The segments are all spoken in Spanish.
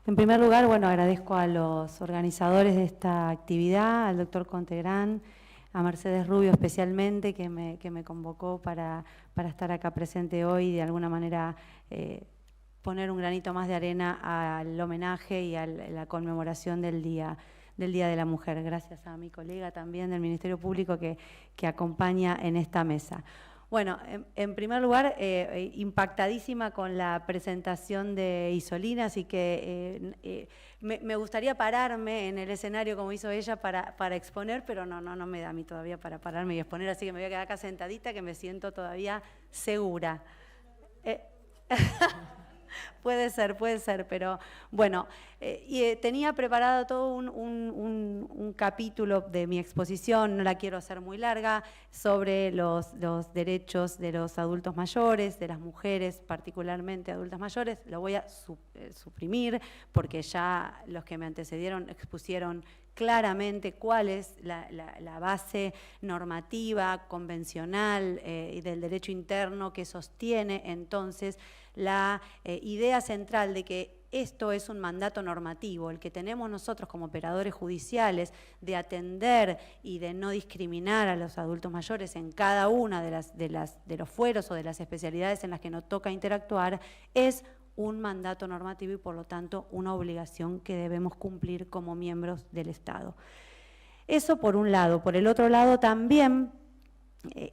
En primer lugar, bueno, agradezco a los organizadores de esta actividad, al doctor Contegrán, a Mercedes Rubio especialmente, que me convocó para estar acá presente hoy y de alguna manera poner un granito más de arena al homenaje y a la conmemoración del Día de la Mujer. Gracias a mi colega también del Ministerio Público que acompaña en esta mesa. Bueno, en primer lugar, impactadísima con la presentación de Isolina, así que me gustaría pararme en el escenario como hizo ella para exponer, pero no me da a mí todavía para pararme y exponer, así que me voy a quedar acá sentadita que me siento todavía segura. Puede ser, pero bueno, tenía preparado todo un capítulo de mi exposición, no la quiero hacer muy larga, sobre los derechos de los adultos mayores, de las mujeres, particularmente adultas mayores. Lo voy a suprimir porque ya los que me antecedieron expusieron claramente cuál es la base normativa, convencional y del derecho interno que sostiene entonces la idea central de que esto es un mandato normativo, el que tenemos nosotros como operadores judiciales de atender y de no discriminar a los adultos mayores en cada una de los fueros o de las especialidades en las que nos toca interactuar, es un mandato normativo y por lo tanto una obligación que debemos cumplir como miembros del Estado. Eso por un lado. Por el otro lado también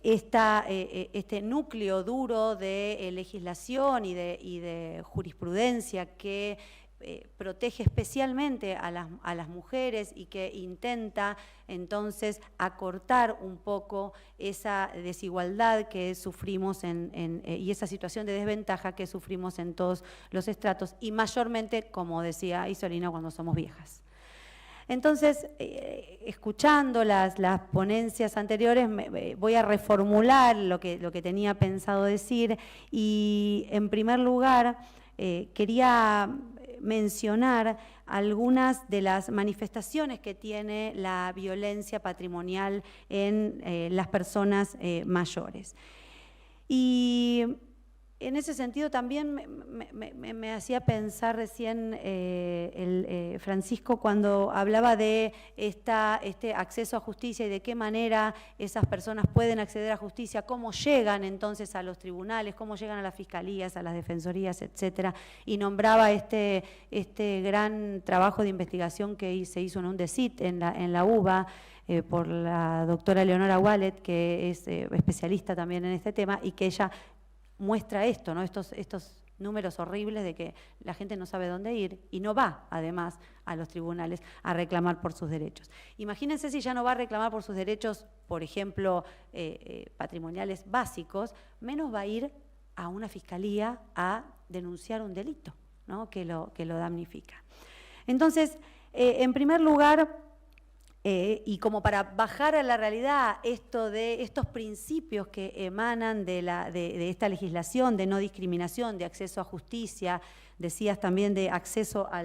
este núcleo duro de legislación y de jurisprudencia que protege especialmente a las mujeres y que intenta entonces acortar un poco esa desigualdad que sufrimos y esa situación de desventaja que sufrimos en todos los estratos y mayormente, como decía Isolina, cuando somos viejas. Entonces, escuchando las ponencias anteriores, voy a reformular lo que tenía pensado decir y, en primer lugar, quería mencionar algunas de las manifestaciones que tiene la violencia patrimonial en las personas mayores. Y en ese sentido también me hacía pensar recién Francisco cuando hablaba de este acceso a justicia y de qué manera esas personas pueden acceder a justicia, cómo llegan entonces a los tribunales, cómo llegan a las fiscalías, a las defensorías, etcétera, y nombraba este gran trabajo de investigación que se hizo en un DECIT en la UBA, por la doctora Leonora Wallet, que es especialista también en este tema, y que ella muestra esto, ¿no? Estos números horribles de que la gente no sabe dónde ir y no va, además, a los tribunales a reclamar por sus derechos. Imagínense si ya no va a reclamar por sus derechos, por ejemplo, patrimoniales básicos, menos va a ir a una fiscalía a denunciar un delito, ¿no? que lo damnifica. Entonces, en primer lugar, y como para bajar a la realidad estos principios que emanan de esta legislación de no discriminación, de acceso a justicia, decías también de acceso a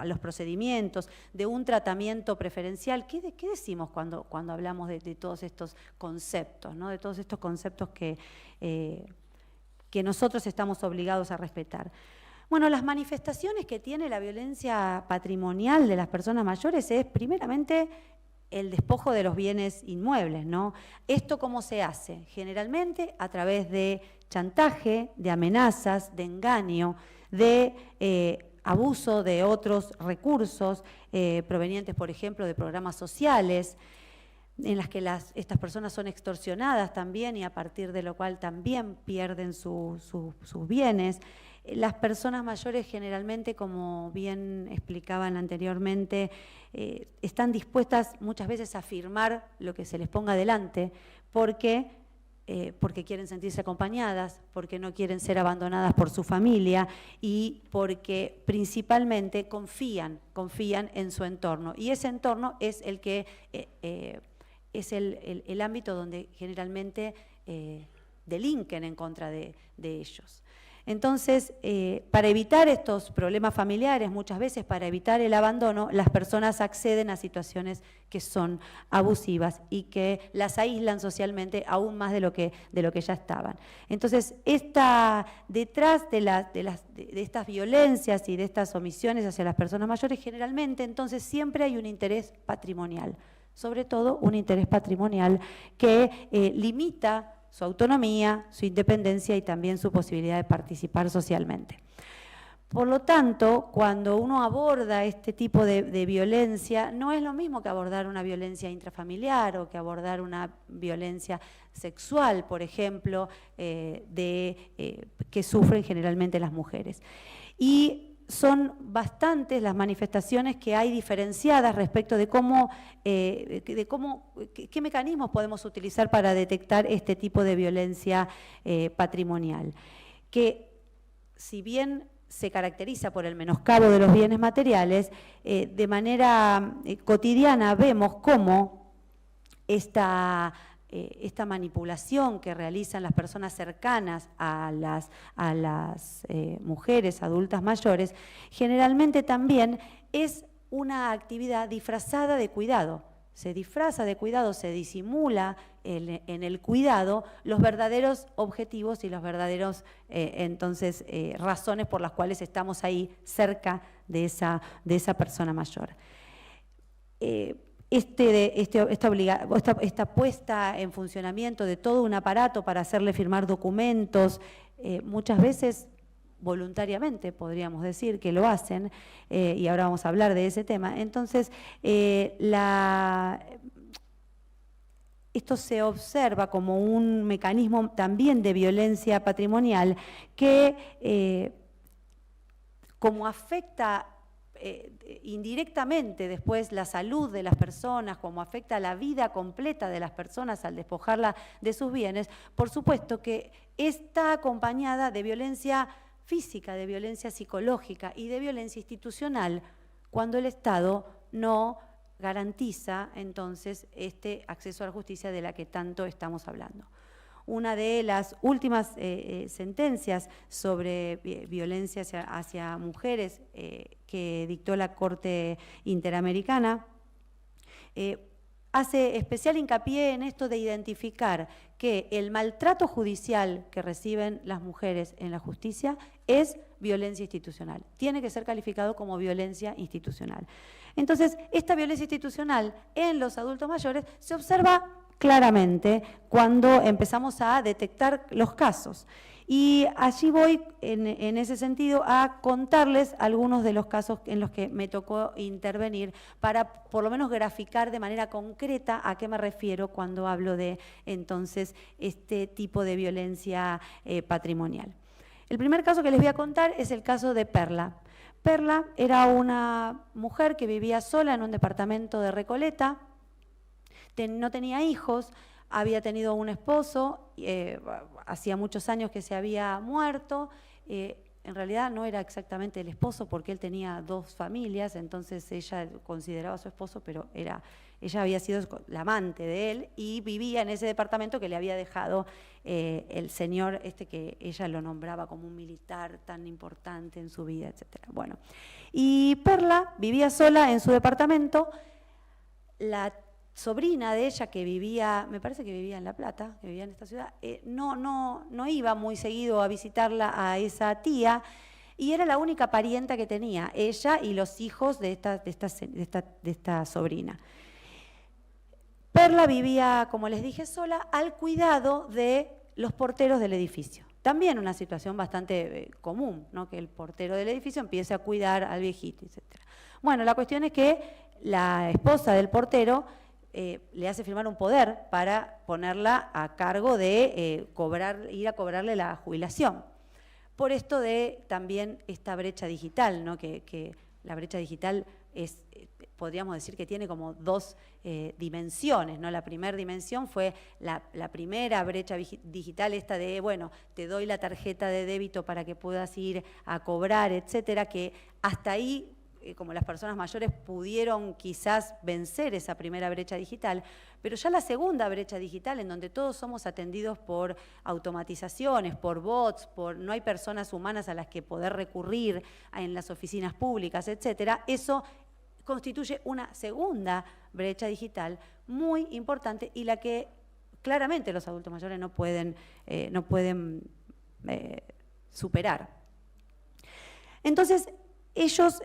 los procedimientos, de un tratamiento preferencial. ¿Qué decimos cuando hablamos de todos estos conceptos, ¿no? De todos estos conceptos que nosotros estamos obligados a respetar? Bueno, las manifestaciones que tiene la violencia patrimonial de las personas mayores es primeramente el despojo de los bienes inmuebles, ¿no? ¿Esto cómo se hace? Generalmente a través de chantaje, de amenazas, de engaño, de abuso de otros recursos provenientes, por ejemplo, de programas sociales, en las que estas personas son extorsionadas también y a partir de lo cual también pierden sus bienes. Las personas mayores generalmente, como bien explicaban anteriormente, están dispuestas muchas veces a firmar lo que se les ponga adelante porque quieren sentirse acompañadas, porque no quieren ser abandonadas por su familia y porque principalmente confían en su entorno. Y ese entorno es el que es el ámbito donde generalmente delinquen en contra de ellos. Entonces, para evitar estos problemas familiares, muchas veces para evitar el abandono, las personas acceden a situaciones que son abusivas y que las aíslan socialmente aún más de lo que ya estaban. Entonces, detrás de estas violencias y de estas omisiones hacia las personas mayores, generalmente entonces siempre hay un interés patrimonial, sobre todo un interés patrimonial que limita su autonomía, su independencia y también su posibilidad de participar socialmente. Por lo tanto, cuando uno aborda este tipo de violencia, no es lo mismo que abordar una violencia intrafamiliar o que abordar una violencia sexual, por ejemplo, que sufren generalmente las mujeres. Y son bastantes las manifestaciones que hay diferenciadas respecto de qué mecanismos podemos utilizar para detectar este tipo de violencia patrimonial, que si bien se caracteriza por el menoscabo de los bienes materiales, de manera cotidiana vemos cómo esta manipulación que realizan las personas cercanas a las mujeres adultas mayores, generalmente también es una actividad disfrazada de cuidado. Se disfraza de cuidado, se disimula en el cuidado los verdaderos objetivos y los verdaderos, razones por las cuales estamos ahí cerca de esa persona mayor. Esta puesta en funcionamiento de todo un aparato para hacerle firmar documentos, muchas veces voluntariamente, podríamos decir, que lo hacen, y ahora vamos a hablar de ese tema. Entonces, esto se observa como un mecanismo también de violencia patrimonial que, como afecta indirectamente después la salud de las personas, como afecta la vida completa de las personas al despojarla de sus bienes, por supuesto que está acompañada de violencia física, de violencia psicológica y de violencia institucional cuando el Estado no garantiza entonces este acceso a la justicia de la que tanto estamos hablando. Una de las últimas sentencias sobre violencia hacia mujeres que dictó la Corte Interamericana hace especial hincapié en esto de identificar que el maltrato judicial que reciben las mujeres en la justicia es violencia institucional. Tiene que ser calificado como violencia institucional. Entonces, esta violencia institucional en los adultos mayores se observa claramente cuando empezamos a detectar los casos. Y allí voy, en ese sentido, a contarles algunos de los casos en los que me tocó intervenir para, por lo menos, graficar de manera concreta a qué me refiero cuando hablo de, entonces, este tipo de violencia patrimonial. El primer caso que les voy a contar es el caso de Perla. Perla era una mujer que vivía sola en un departamento de Recoleta, no tenía hijos, había tenido un esposo, hacía muchos años que se había muerto, en realidad no era exactamente el esposo porque él tenía dos familias, entonces ella consideraba a su esposo, pero ella había sido la amante de él y vivía en ese departamento que le había dejado el señor que ella lo nombraba como un militar tan importante en su vida, etc. Bueno, y Perla vivía sola en su departamento. La sobrina de ella que vivía, me parece que vivía en La Plata, que vivía en esta ciudad, no iba muy seguido a visitarla a esa tía y era la única parienta que tenía, ella y los hijos de esta sobrina. Perla vivía, como les dije, sola al cuidado de los porteros del edificio. También una situación bastante común, ¿no? Que el portero del edificio empiece a cuidar al viejito, etc. Bueno, la cuestión es que la esposa del portero le hace firmar un poder para ponerla a cargo de ir a cobrarle la jubilación. Por esto de también esta brecha digital, ¿no? que la brecha digital es, podríamos decir que tiene como dos dimensiones, ¿no? La primera dimensión fue la primera brecha digital, esta de, bueno, te doy la tarjeta de débito para que puedas ir a cobrar, etcétera, que hasta ahí como las personas mayores pudieron quizás vencer esa primera brecha digital, pero ya la segunda brecha digital, en donde todos somos atendidos por automatizaciones, por bots, no hay personas humanas a las que poder recurrir en las oficinas públicas, etcétera, eso constituye una segunda brecha digital muy importante y la que claramente los adultos mayores no pueden superar. Entonces, ellos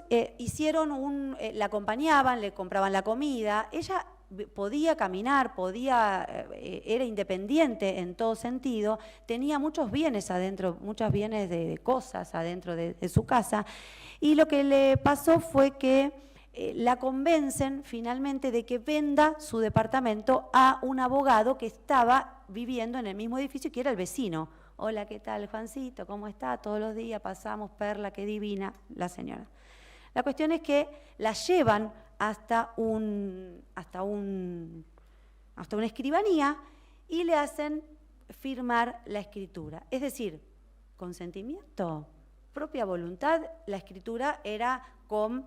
la acompañaban, le compraban la comida, ella podía caminar, era independiente en todo sentido, tenía muchos bienes adentro, muchos bienes de cosas adentro de su casa, y lo que le pasó fue que la convencen finalmente de que venda su departamento a un abogado que estaba viviendo en el mismo edificio y que era el vecino. Hola, ¿qué tal, Juancito? ¿Cómo está? Todos los días pasamos, Perla, qué divina la señora. La cuestión es que la llevan hasta una escribanía y le hacen firmar la escritura. Es decir, consentimiento, propia voluntad, la escritura era con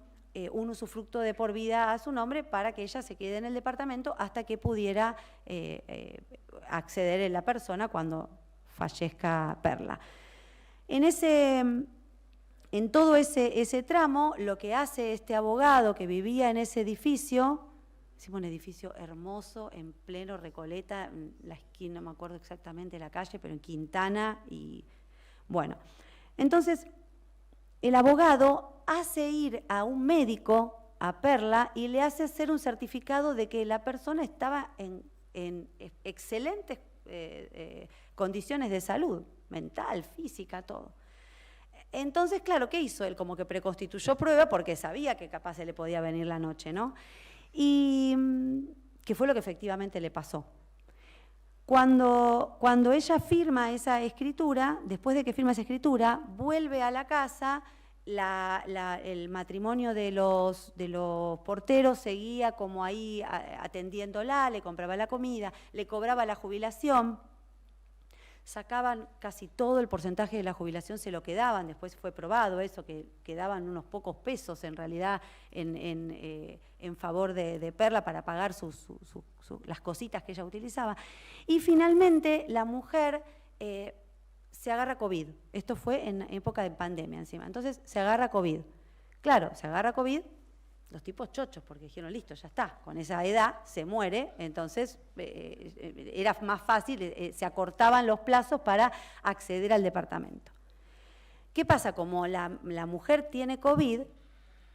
un usufructo de por vida a su nombre para que ella se quede en el departamento hasta que pudiera acceder en la persona cuando fallezca Perla. En todo ese tramo, lo que hace este abogado que vivía en ese edificio, hicimos un edificio hermoso, en pleno Recoleta, en la esquina, no me acuerdo exactamente la calle, pero en Quintana, y bueno. Entonces, el abogado hace ir a un médico, a Perla, y le hace hacer un certificado de que la persona estaba en excelentes condiciones de salud, mental, física, todo. Entonces, claro, ¿qué hizo él? Como que preconstituyó prueba porque sabía que capaz se le podía venir la noche, ¿no? Y que fue lo que efectivamente le pasó. Cuando ella firma esa escritura, después de que firma esa escritura, vuelve a la casa, el matrimonio de los porteros seguía como ahí atendiéndola, le compraba la comida, le cobraba la jubilación, sacaban casi todo el porcentaje de la jubilación, se lo quedaban, después fue probado eso, que quedaban unos pocos pesos en realidad en favor de Perla para pagar las cositas que ella utilizaba. Y finalmente la mujer se agarra COVID. Esto fue en época de pandemia encima. Entonces se agarra COVID. Claro, se agarra COVID, los tipos chochos, porque dijeron, listo, ya está, con esa edad se muere, entonces era más fácil, se acortaban los plazos para acceder al departamento. ¿Qué pasa? Como la mujer tiene COVID,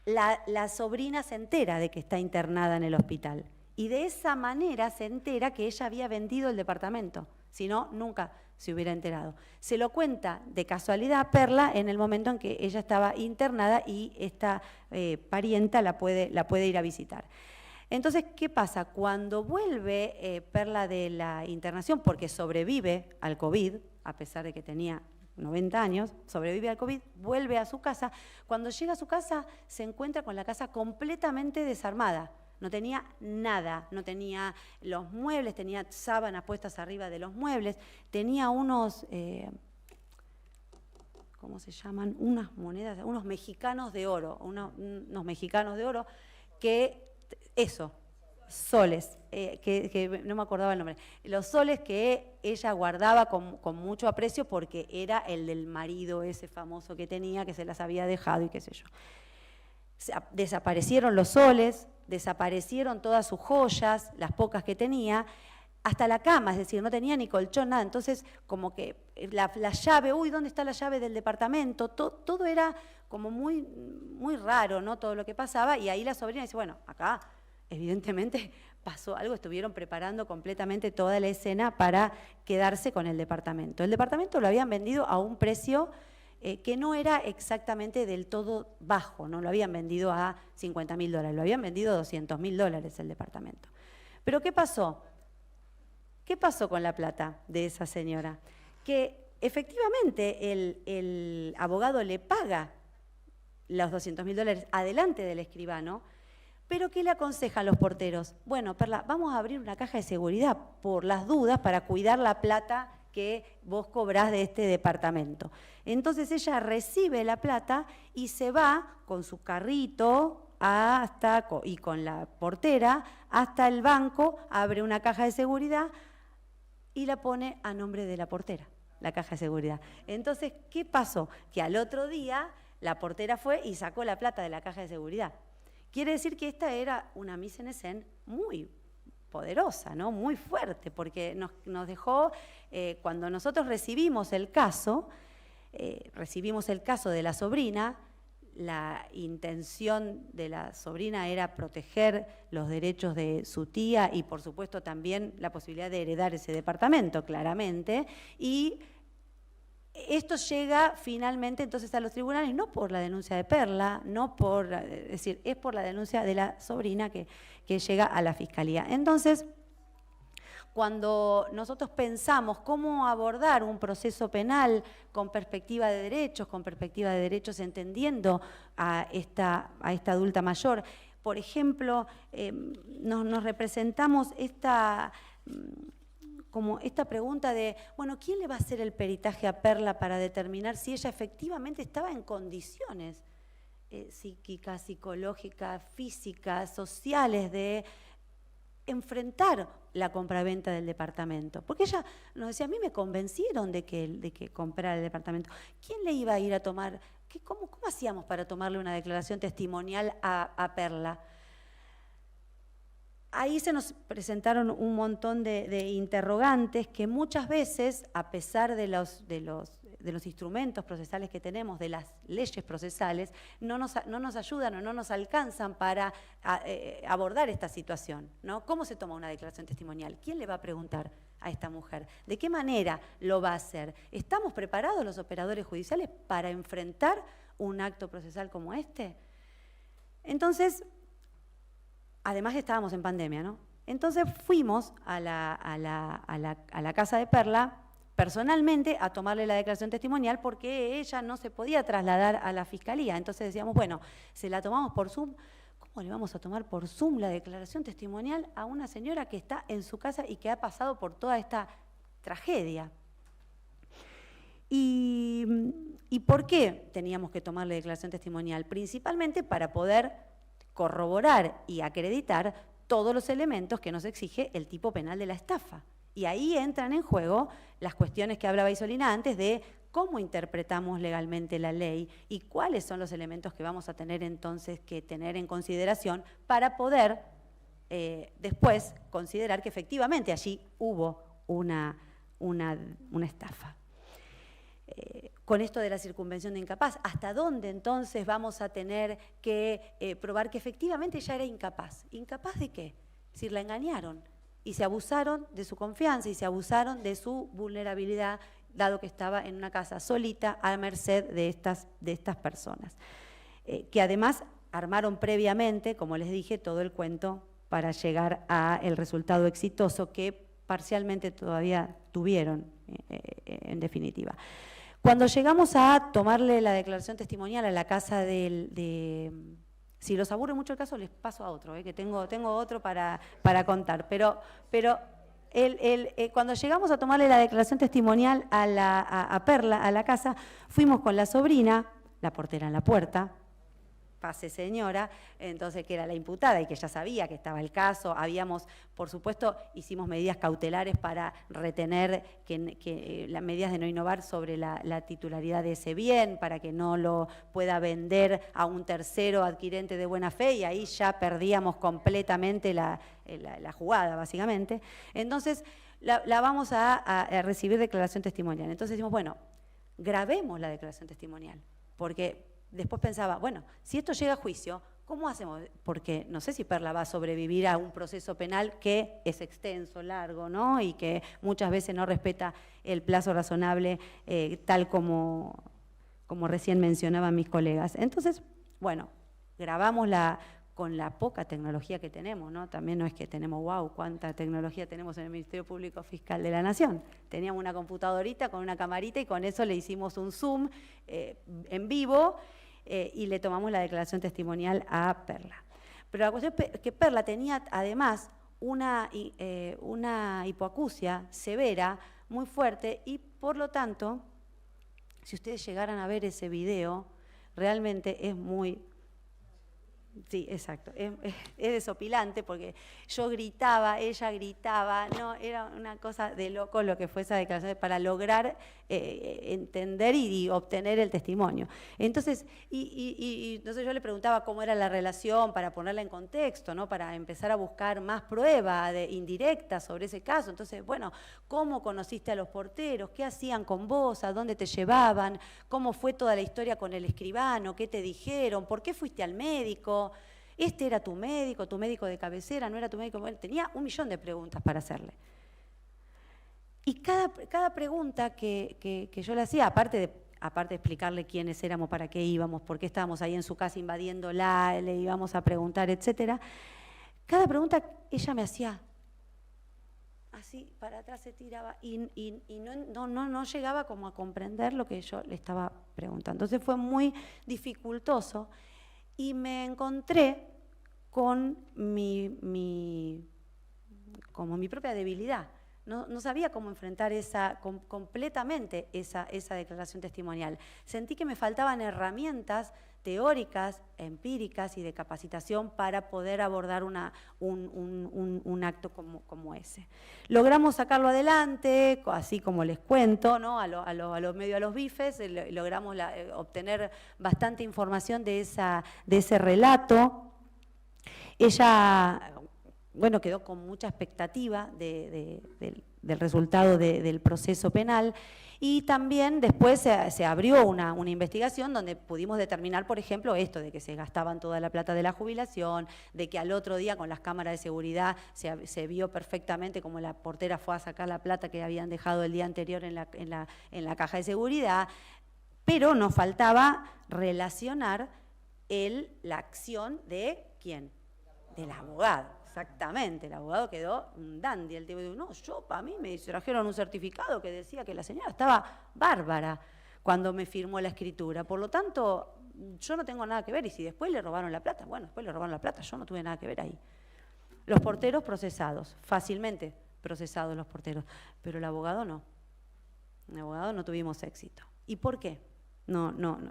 la sobrina se entera de que está internada en el hospital y de esa manera se entera que ella había vendido el departamento, si no, nunca se hubiera enterado. Se lo cuenta de casualidad a Perla en el momento en que ella estaba internada y esta parienta la puede ir a visitar. Entonces, ¿qué pasa? Cuando vuelve Perla de la internación, porque sobrevive al COVID, a pesar de que tenía 90 años, sobrevive al COVID, vuelve a su casa. Cuando llega a su casa, se encuentra con la casa completamente desarmada. No tenía nada, no tenía los muebles, tenía sábanas puestas arriba de los muebles, tenía unos, ¿cómo se llaman? Unas monedas, unos mexicanos de oro, unos mexicanos de oro soles, que no me acordaba el nombre, los soles que ella guardaba con mucho aprecio porque era el del marido ese famoso que tenía, que se las había dejado y qué sé yo. Desaparecieron los soles, desaparecieron todas sus joyas, las pocas que tenía, hasta la cama, es decir, no tenía ni colchón, nada. Entonces, como que la llave, ¿dónde está la llave del departamento? Todo era como muy, muy raro, ¿no? Todo lo que pasaba, y ahí la sobrina dice, bueno, acá evidentemente pasó algo, estuvieron preparando completamente toda la escena para quedarse con el departamento. El departamento lo habían vendido a un precio que no era exactamente del todo bajo, no lo habían vendido a $50.000, lo habían vendido a $200.000 el departamento. Pero ¿qué pasó? ¿Qué pasó con la plata de esa señora? Que efectivamente el abogado le paga los $200.000 adelante del escribano, pero ¿qué le aconsejan los porteros? Bueno, Perla, vamos a abrir una caja de seguridad por las dudas para cuidar la plata que vos cobrás de este departamento. Entonces ella recibe la plata y se va con su carrito y con la portera hasta el banco, abre una caja de seguridad y la pone a nombre de la portera, la caja de seguridad. Entonces, ¿qué pasó? Que al otro día la portera fue y sacó la plata de la caja de seguridad. Quiere decir que esta era una mise en scène muy poderosa, ¿no? Muy fuerte, porque nos dejó, cuando nosotros recibimos el caso de la sobrina, la intención de la sobrina era proteger los derechos de su tía y, por supuesto, también la posibilidad de heredar ese departamento, claramente, y esto llega finalmente entonces a los tribunales, no por la denuncia de Perla, es decir, es por la denuncia de la sobrina que llega a la Fiscalía. Entonces, cuando nosotros pensamos cómo abordar un proceso penal con perspectiva de derechos, entendiendo a esta adulta mayor, por ejemplo, nos representamos esta pregunta de, bueno, ¿quién le va a hacer el peritaje a Perla para determinar si ella efectivamente estaba en condiciones psíquicas, psicológicas, físicas, sociales de enfrentar la compraventa del departamento? Porque ella nos decía, a mí me convencieron de que comprara el departamento. ¿Quién le iba a ir a tomar? ¿Cómo hacíamos para tomarle una declaración testimonial a Perla? Ahí se nos presentaron un montón de interrogantes que muchas veces, a pesar de los instrumentos procesales que tenemos, de las leyes procesales, no nos ayudan o no nos alcanzan para abordar esta situación, ¿no? ¿Cómo se toma una declaración testimonial? ¿Quién le va a preguntar a esta mujer? ¿De qué manera lo va a hacer? ¿Estamos preparados los operadores judiciales para enfrentar un acto procesal como este? Entonces, además estábamos en pandemia, ¿no? Entonces fuimos a la casa de Perla personalmente a tomarle la declaración testimonial porque ella no se podía trasladar a la Fiscalía. Entonces decíamos, bueno, se la tomamos por Zoom. ¿Cómo le vamos a tomar por Zoom la declaración testimonial a una señora que está en su casa y que ha pasado por toda esta tragedia? ¿Y por qué teníamos que tomarle declaración testimonial? Principalmente para poder corroborar y acreditar todos los elementos que nos exige el tipo penal de la estafa. Y ahí entran en juego las cuestiones que hablaba Isolina antes de cómo interpretamos legalmente la ley y cuáles son los elementos que vamos a tener entonces que tener en consideración para poder después considerar que efectivamente allí hubo una estafa. Con esto de la circunvención de incapaz, ¿hasta dónde entonces vamos a tener que probar que efectivamente ella era incapaz? ¿Incapaz de qué? Es decir, la engañaron y se abusaron de su confianza y se abusaron de su vulnerabilidad, dado que estaba en una casa solita a merced de estas personas, que además armaron previamente, como les dije, todo el cuento para llegar al resultado exitoso que parcialmente todavía tuvieron, en definitiva. Cuando llegamos a tomarle la declaración testimonial a la casa si los aburre mucho el caso, les paso a otro, que tengo otro para contar. Pero cuando llegamos a tomarle la declaración testimonial a Perla, a la casa, fuimos con la sobrina, la portera en la puerta, pase señora, entonces que era la imputada y que ya sabía que estaba el caso. Por supuesto, hicimos medidas cautelares para retener las medidas de no innovar sobre la titularidad de ese bien, para que no lo pueda vender a un tercero adquirente de buena fe, y ahí ya perdíamos completamente la jugada, básicamente. Entonces, la vamos a recibir declaración testimonial. Entonces decimos, bueno, grabemos la declaración testimonial, porque después pensaba, bueno, si esto llega a juicio, ¿cómo hacemos? Porque no sé si Perla va a sobrevivir a un proceso penal que es extenso, largo, ¿no? Y que muchas veces no respeta el plazo razonable, tal como recién mencionaban mis colegas. Entonces, bueno, grabamos con la poca tecnología que tenemos, ¿no? También no es que tenemos, wow, cuánta tecnología tenemos en el Ministerio Público Fiscal de la Nación. Teníamos una computadorita con una camarita y con eso le hicimos un Zoom en vivo, y le tomamos la declaración testimonial a Perla. Pero la cuestión es que Perla tenía además una hipoacusia severa muy fuerte y por lo tanto, si ustedes llegaran a ver ese video, realmente es muy... Sí, exacto. Es desopilante porque yo gritaba, ella gritaba, no, era una cosa de loco lo que fue esa declaración para lograr entender y obtener el testimonio. Entonces, entonces yo le preguntaba cómo era la relación para ponerla en contexto, ¿no? Para empezar a buscar más prueba indirecta sobre ese caso. Entonces, bueno, ¿cómo conociste a los porteros? ¿Qué hacían con vos? ¿A dónde te llevaban? ¿Cómo fue toda la historia con el escribano? ¿Qué te dijeron? ¿Por qué fuiste al médico? ¿Este era tu médico de cabecera, no era tu médico? Él tenía 1.000.000 de preguntas para hacerle. Y cada pregunta que yo le hacía, aparte de explicarle quiénes éramos, para qué íbamos, por qué estábamos ahí en su casa invadiéndola, le íbamos a preguntar, etcétera, cada pregunta ella me hacía así, para atrás se tiraba y no llegaba como a comprender lo que yo le estaba preguntando. Entonces fue muy dificultoso. Y me encontré con como mi propia debilidad. No sabía cómo enfrentar completamente esa declaración testimonial. Sentí que me faltaban herramientas teóricas, empíricas y de capacitación para poder abordar un acto como ese. Logramos sacarlo adelante, así como les cuento, ¿no? medio a los bifes, logramos obtener bastante información de ese relato. Ella, bueno, quedó con mucha expectativa del resultado del proceso penal. Y también después se abrió una investigación donde pudimos determinar, por ejemplo, esto de que se gastaban toda la plata de la jubilación, de que al otro día con las cámaras de seguridad se vio perfectamente cómo la portera fue a sacar la plata que habían dejado el día anterior en la caja de seguridad, pero nos faltaba relacionar la acción de ¿quién? Del abogado. Exactamente, el abogado quedó un dandy. El tipo dijo, no, a mí me trajeron un certificado que decía que la señora estaba bárbara cuando me firmó la escritura. Por lo tanto, yo no tengo nada que ver. Y si después le robaron la plata, bueno, después le robaron la plata, yo no tuve nada que ver ahí. Los porteros procesados, fácilmente procesados los porteros, pero el abogado no. El abogado no tuvimos éxito. ¿Y por qué?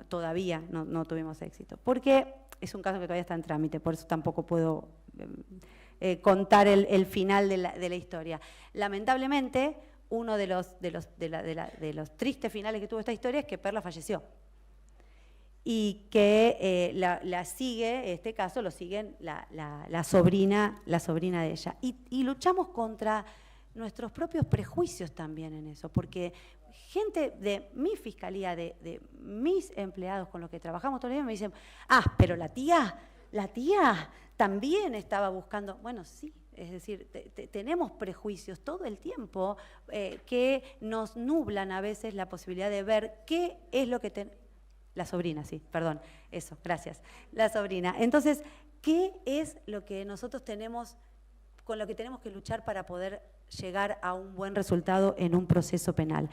Todavía no tuvimos éxito. Porque es un caso que todavía está en trámite, por eso tampoco puedo contar el final de la historia. Lamentablemente, uno de los tristes finales que tuvo esta historia es que Perla falleció. Y que la sigue, este caso lo sigue la sobrina de ella. Y luchamos contra nuestros propios prejuicios también en eso, porque gente de mi fiscalía, de mis empleados con los que trabajamos todo el día me dicen, pero la tía también estaba buscando. Bueno, sí, es decir, tenemos prejuicios todo el tiempo que nos nublan a veces la posibilidad de ver qué es lo que la sobrina, sí, perdón, eso, gracias, la sobrina. Entonces, ¿qué es lo que nosotros con lo que tenemos que luchar para poder llegar a un buen resultado en un proceso penal?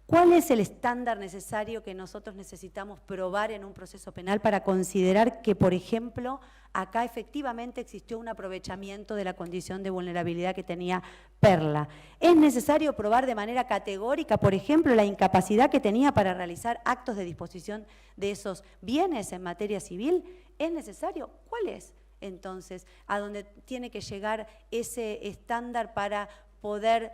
¿Cuál es el estándar necesario que nosotros necesitamos probar en un proceso penal para considerar que, por ejemplo, acá efectivamente existió un aprovechamiento de la condición de vulnerabilidad que tenía Perla? ¿Es necesario probar de manera categórica, por ejemplo, la incapacidad que tenía para realizar actos de disposición de esos bienes en materia civil? ¿Es necesario? ¿Cuál es, entonces, a dónde tiene que llegar ese estándar para poder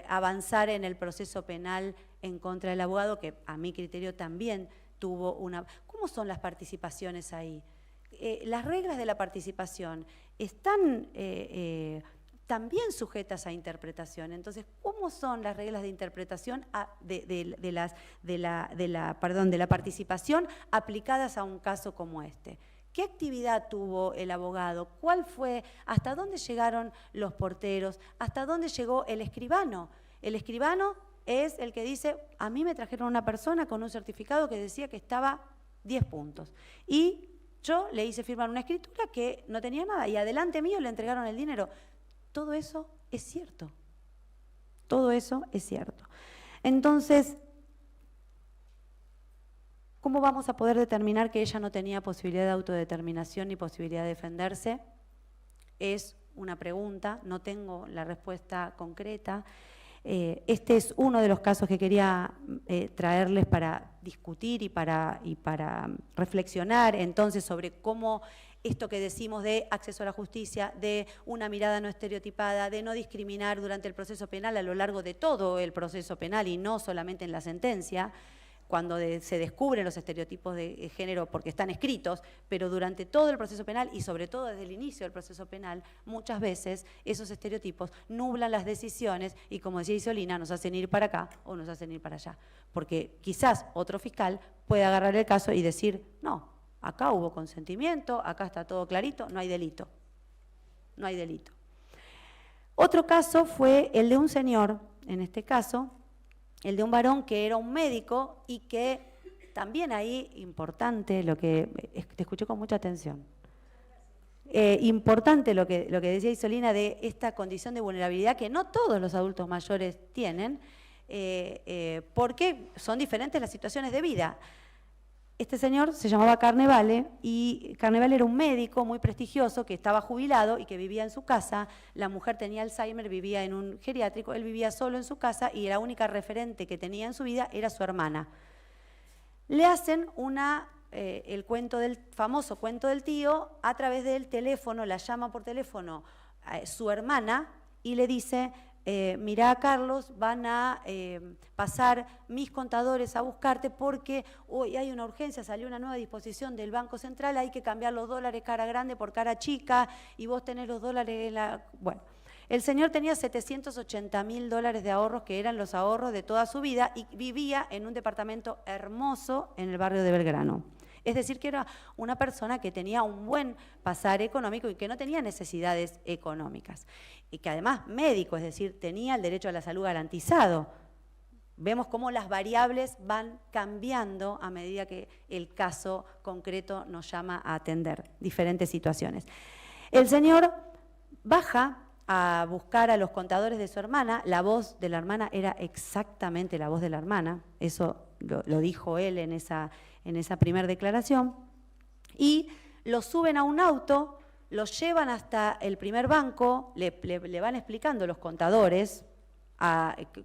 avanzar en el proceso penal en contra del abogado, que a mi criterio también tuvo una... ¿Cómo son las participaciones ahí? Las reglas de la participación están también sujetas a interpretación. Entonces, ¿cómo son las reglas de interpretación de la participación aplicadas a un caso como este? ¿Qué actividad tuvo el abogado? ¿Cuál fue? ¿Hasta dónde llegaron los porteros? ¿Hasta dónde llegó el escribano? El escribano es el que dice, a mí me trajeron una persona con un certificado que decía que estaba 10 puntos. Y yo le hice firmar una escritura que no tenía nada y adelante mío le entregaron el dinero. Todo eso es cierto. Todo eso es cierto. Entonces, ¿cómo vamos a poder determinar que ella no tenía posibilidad de autodeterminación ni posibilidad de defenderse? Es una pregunta, no tengo la respuesta concreta. Este es uno de los casos que quería traerles para discutir y para reflexionar entonces sobre cómo esto que decimos de acceso a la justicia, de una mirada no estereotipada, de no discriminar durante el proceso penal a lo largo de todo el proceso penal y no solamente en la sentencia, cuando se descubren los estereotipos de género porque están escritos, pero durante todo el proceso penal y sobre todo desde el inicio del proceso penal, muchas veces esos estereotipos nublan las decisiones y, como decía Isolina, nos hacen ir para acá o nos hacen ir para allá. Porque quizás otro fiscal puede agarrar el caso y decir, no, acá hubo consentimiento, acá está todo clarito, no hay delito. No hay delito. Otro caso fue el de un señor, en este caso, el de un varón que era un médico y que también ahí, importante, te escuché con mucha atención, importante lo que decía Isolina de esta condición de vulnerabilidad que no todos los adultos mayores tienen, porque son diferentes las situaciones de vida. Este señor se llamaba Carnevale y Carnevale era un médico muy prestigioso que estaba jubilado y que vivía en su casa. La mujer tenía Alzheimer, vivía en un geriátrico, él vivía solo en su casa y la única referente que tenía en su vida era su hermana. Le hacen el famoso cuento del tío a través del teléfono, la llama por teléfono su hermana y le dice: mirá, Carlos, van a pasar mis contadores a buscarte porque hoy hay una urgencia, salió una nueva disposición del Banco Central, hay que cambiar los dólares cara grande por cara chica y vos tenés los dólares en la... Bueno, el señor tenía $780.000 de ahorros, que eran los ahorros de toda su vida, y vivía en un departamento hermoso en el barrio de Belgrano. Es decir, que era una persona que tenía un buen pasar económico y que no tenía necesidades económicas. Y que además médico, es decir, tenía el derecho a la salud garantizado. Vemos cómo las variables van cambiando a medida que el caso concreto nos llama a atender diferentes situaciones. El señor baja a buscar a los contadores de su hermana. La voz de la hermana era exactamente la voz de la hermana. Eso lo dijo él en esa primera declaración, y lo suben a un auto, lo llevan hasta el primer banco, le van explicando los contadores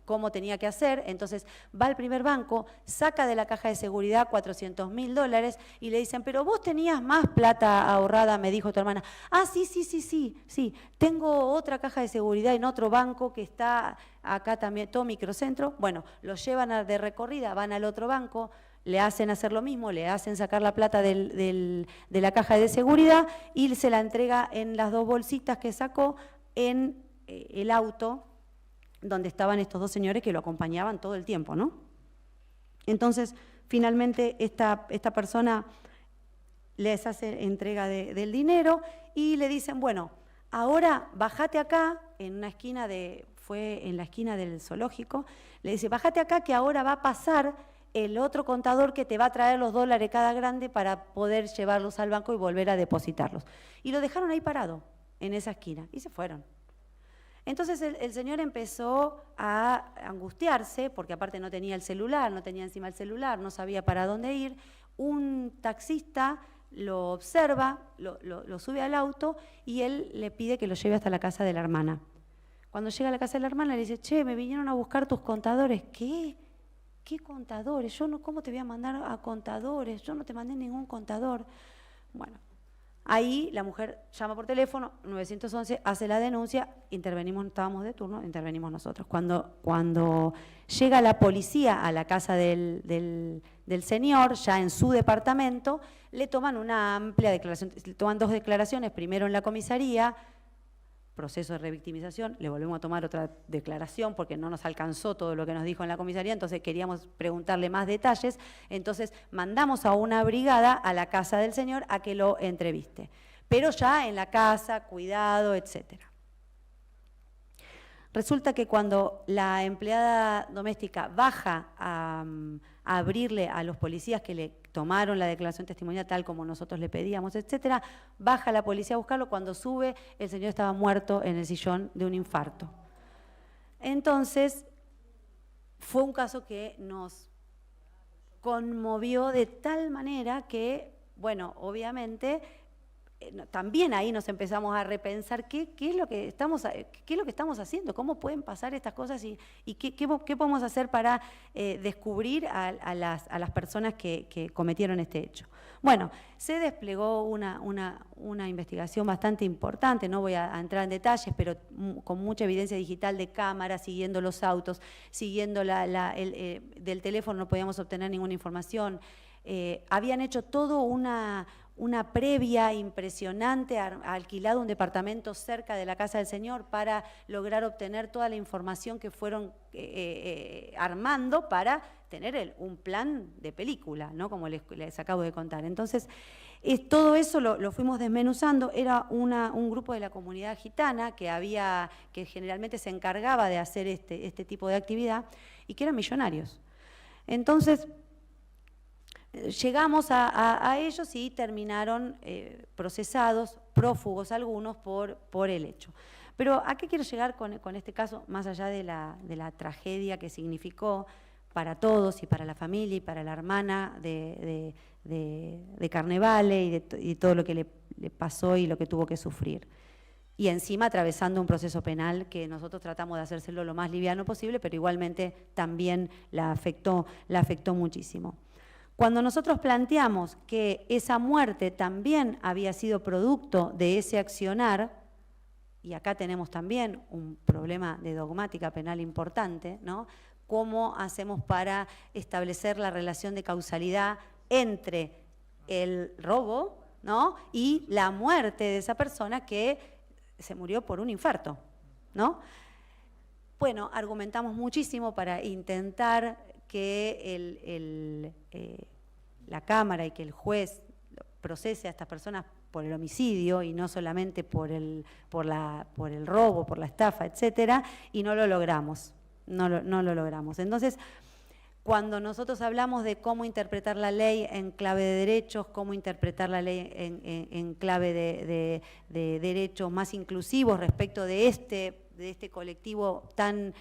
cómo tenía que hacer. Entonces va al primer banco, saca de la caja de seguridad $400.000 y le dicen: pero vos tenías más plata ahorrada, me dijo tu hermana. Ah, sí, tengo otra caja de seguridad en otro banco que está acá también, todo microcentro. Bueno, lo llevan de recorrida, van al otro banco, le hacen hacer lo mismo, le hacen sacar la plata de la caja de seguridad y se la entrega en las dos bolsitas que sacó en el auto donde estaban estos dos señores que lo acompañaban todo el tiempo, ¿no? Entonces, finalmente, esta persona les hace entrega del dinero y le dicen: bueno, ahora bájate acá, en una esquina fue en la esquina del zoológico, le dice: bájate acá que ahora va a pasar el otro contador que te va a traer los dólares cada grande para poder llevarlos al banco y volver a depositarlos. Y lo dejaron ahí parado, en esa esquina, y se fueron. Entonces el señor empezó a angustiarse, porque aparte no tenía el celular, no tenía encima el celular, no sabía para dónde ir. Un taxista lo observa, lo sube al auto y él le pide que lo lleve hasta la casa de la hermana. Cuando llega a la casa de la hermana le dice: che, me vinieron a buscar tus contadores. ¿Qué? ¿Qué contadores? ¿Cómo te voy a mandar a contadores? Yo no te mandé ningún contador. Bueno, ahí la mujer llama por teléfono, 911, hace la denuncia, intervenimos, estábamos de turno, intervenimos nosotros. Cuando llega la policía a la casa del señor, ya en su departamento, le toman una amplia declaración, le toman dos declaraciones, primero en la comisaría, proceso de revictimización, le volvemos a tomar otra declaración porque no nos alcanzó todo lo que nos dijo en la comisaría, entonces queríamos preguntarle más detalles, entonces mandamos a una brigada a la casa del señor a que lo entreviste, pero ya en la casa, cuidado, etcétera. Resulta que cuando la empleada doméstica baja a abrirle a los policías que le tomaron la declaración testimonial tal como nosotros le pedíamos, etcétera, baja la policía a buscarlo. Cuando sube, el señor estaba muerto en el sillón de un infarto. Entonces, fue un caso que nos conmovió de tal manera que, bueno, obviamente también ahí nos empezamos a repensar qué es lo que estamos haciendo, cómo pueden pasar estas cosas y qué podemos hacer para descubrir a las personas que cometieron este hecho. Bueno, se desplegó una investigación bastante importante, no voy a entrar en detalles, pero con mucha evidencia digital de cámaras, siguiendo los autos, siguiendo del teléfono no podíamos obtener ninguna información. Habían hecho todo una previa impresionante, alquilado un departamento cerca de la casa del señor para lograr obtener toda la información que fueron armando para tener un plan de película, ¿no? Como les acabo de contar. Entonces, todo eso lo fuimos desmenuzando. Era un grupo de la comunidad gitana que generalmente se encargaba de hacer este tipo de actividad y que eran millonarios. Entonces, llegamos a ellos y terminaron procesados, prófugos algunos, por el hecho. Pero ¿a qué quiero llegar con este caso? Más allá de la tragedia que significó para todos y para la familia y para la hermana de Carnevale y todo lo que le pasó y lo que tuvo que sufrir. Y encima atravesando un proceso penal que nosotros tratamos de hacérselo lo más liviano posible, pero igualmente también la afectó muchísimo. Cuando nosotros planteamos que esa muerte también había sido producto de ese accionar, y acá tenemos también un problema de dogmática penal importante, ¿no? ¿Cómo hacemos para establecer la relación de causalidad entre el robo, ¿no? y la muerte de esa persona que se murió por un infarto, ¿no? Bueno, argumentamos muchísimo para intentar que la Cámara y que el juez procese a estas personas por el homicidio y no solamente por el robo, por la estafa, etcétera, y no lo logramos, no lo logramos. Entonces, cuando nosotros hablamos de cómo interpretar la ley en clave de derechos, cómo interpretar la ley en clave de derechos más inclusivos respecto de este colectivo tan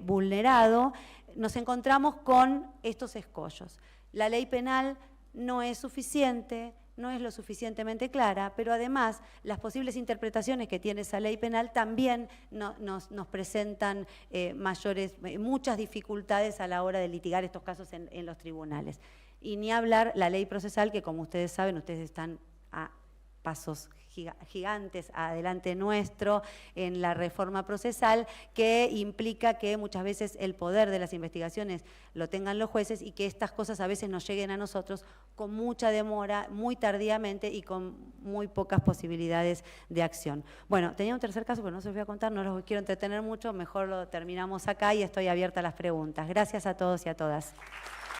vulnerado, nos encontramos con estos escollos. La ley penal no es suficiente, no es lo suficientemente clara, pero además las posibles interpretaciones que tiene esa ley penal también nos presentan muchas dificultades a la hora de litigar estos casos en los tribunales. Y ni hablar la ley procesal, que como ustedes saben, ustedes están a pasos gigantes adelante nuestro en la reforma procesal, que implica que muchas veces el poder de las investigaciones lo tengan los jueces y que estas cosas a veces nos lleguen a nosotros con mucha demora, muy tardíamente y con muy pocas posibilidades de acción. Bueno, tenía un tercer caso, pero no se los voy a contar, no los quiero entretener mucho, mejor lo terminamos acá y estoy abierta a las preguntas. Gracias a todos y a todas.